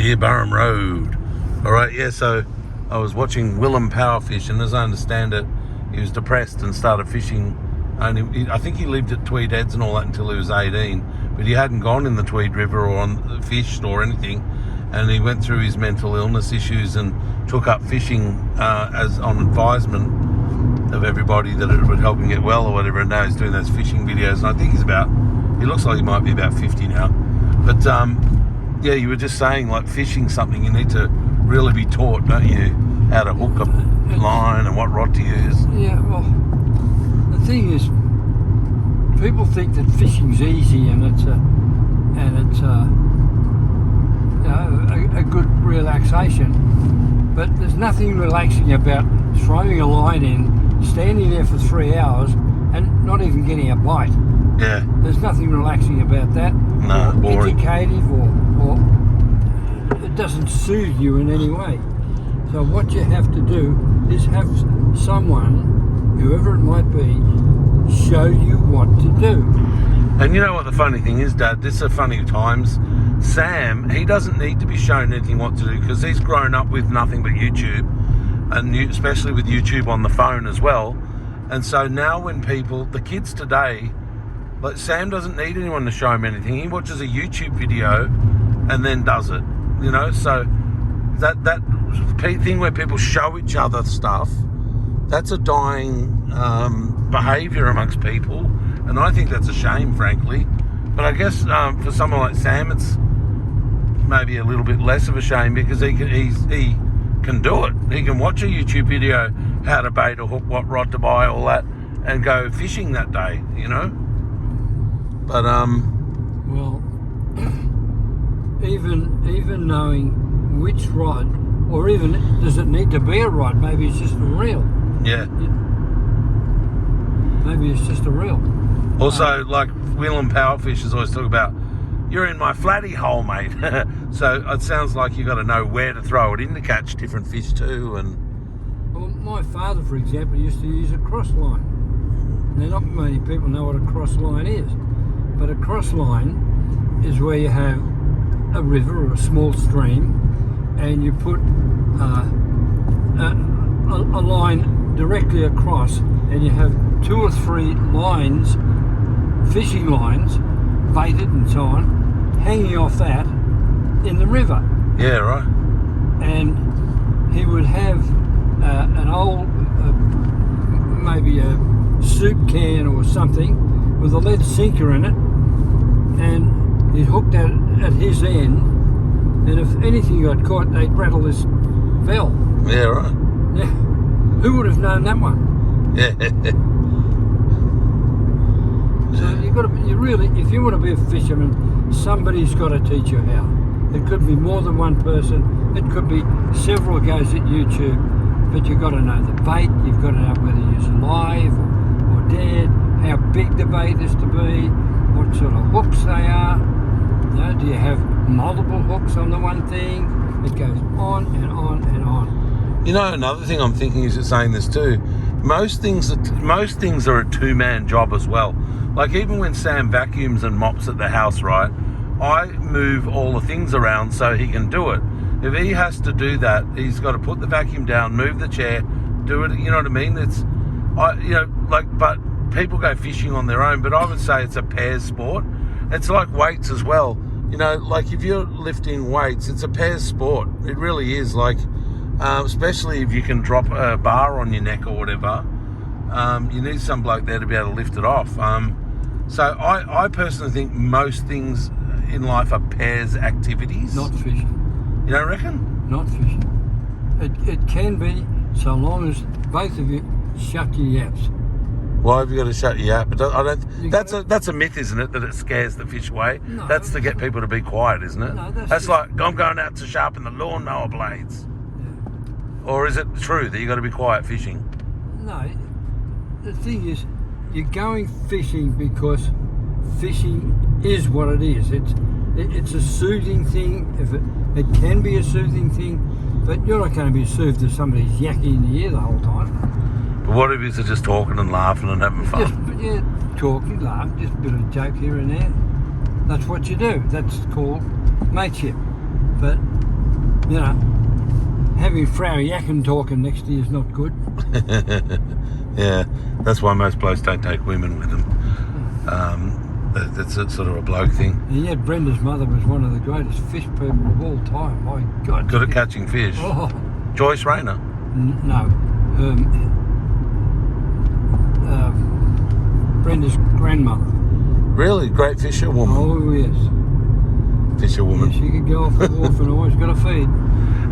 Near Burrum Road. All right, yeah, so I was watching Willem Powerfish, and as I understand it, he was depressed and started fishing. I think he lived at Tweed Heads and all that until he was 18, but he hadn't gone in the Tweed River or fished or anything, and he went through his mental illness issues and took up fishing as on advisement of everybody that it would help him get well or whatever, and now he's doing those fishing videos, and I think he looks like he might be about 50 now. But yeah, you were just saying, like, fishing something, you need to really be taught, don't you, how to hook a line and what rod to use. Yeah, well, the thing is, people think that fishing's easy and it's a good relaxation, but there's nothing relaxing about throwing a line in, standing there for 3 hours and not even getting a bite. Yeah. There's nothing relaxing about that. No, or boring. Indicative or it doesn't soothe you in any way. So what you have to do is have someone, whoever it might be, show you what to do. And you know what the funny thing is, Dad? This is funny times. Sam, he doesn't need to be shown anything what to do because he's grown up with nothing but YouTube, and especially with YouTube on the phone as well. And so now when the kids today, like, Sam doesn't need anyone to show him anything. He watches a YouTube video and then does it, you know? So that thing where people show each other stuff, that's a dying behaviour amongst people, and I think that's a shame, frankly. But I guess for someone like Sam, it's maybe a little bit less of a shame because he can do it. He can watch a YouTube video, how to bait or hook, what rod to buy, all that, and go fishing that day, you know? But well, even knowing which rod, or even does it need to be a rod? Maybe it's just a reel. yeah. Maybe it's just a reel. Also, like Willem Powerfish is always talking about, you're in my flatty hole, mate. So it sounds like you've got to know where to throw it in to catch different fish too. And Well, my father, for example, used to use a cross line. Now, not many people know what a cross line is, but a cross line is where you have a river or a small stream, and you put a line directly across, and you have 2 or 3 lines, fishing lines, baited and so on, hanging off that in the river. yeah, right. And he would have an old, maybe a soup can or something with a lead sinker in it, and he'd hooked that at his end, and if anything got caught, they'd rattle this bell. Yeah, right. Yeah. Who would have known that one? Yeah. So if you want to be a fisherman, somebody's got to teach you how. It could be more than one person. It could be several goes at YouTube, but you've got to know the bait. You've got to know whether it's live or dead, how big the bait is to be, what sort of hooks they are. You know, do you have multiple hooks on the one thing? It goes on and on and on. You know, another thing I'm thinking is saying this too. Most things are a two-man job as well. Like even when Sam vacuums and mops at the house, right? I move all the things around so he can do it. If he has to do that, he's got to put the vacuum down, move the chair, do it. You know what I mean? But people go fishing on their own. But I would say it's a pairs sport. It's like weights as well. You know, like if you're lifting weights, it's a pairs sport. It really is. Like, especially if you can drop a bar on your neck or whatever, you need some bloke there to be able to lift it off. So I personally think most things in life are pairs activities. Not fishing. You don't reckon? Not fishing. It can be, so long as both of you shut your yaps. Why have you got to shut your yap? That's a myth, isn't it? That it scares the fish away. No, that's to get people to be quiet, isn't it? No, that's just like I'm going out to sharpen the lawnmower blades. Yeah. Or is it true that you got to be quiet fishing? No. The thing is, you're going fishing because fishing is what it is. It's a soothing thing. It can be a soothing thing, but you're not going to be soothed if somebody's yakking in the ear the whole time. But what if you're just talking and laughing and having fun? Talking, laugh, just a bit of a joke here and there. That's what you do. That's called mateship. But You know, having Frau Yakin talking next to you is not good. Yeah, that's why most blokes don't take women with them. That's a, sort of a bloke thing. And yet Brenda's mother was one of the greatest fish people of all time. My God. Good at catching fish. Oh, Joyce Rayner. no. Brenda's grandmother. Really? Great fisherwoman. Oh, yes. Fisherwoman. Yes, she could go off the wharf and always got a feed.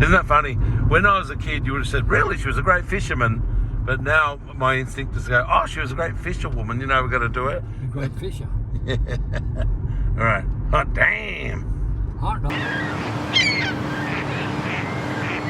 Isn't that funny? When I was a kid, you would have said, really, she was a great fisherman. But now my instinct is to go, oh, she was a great fisherwoman. You know, we've got to do it. A great fisher. All right. Hot damn. Hot dog.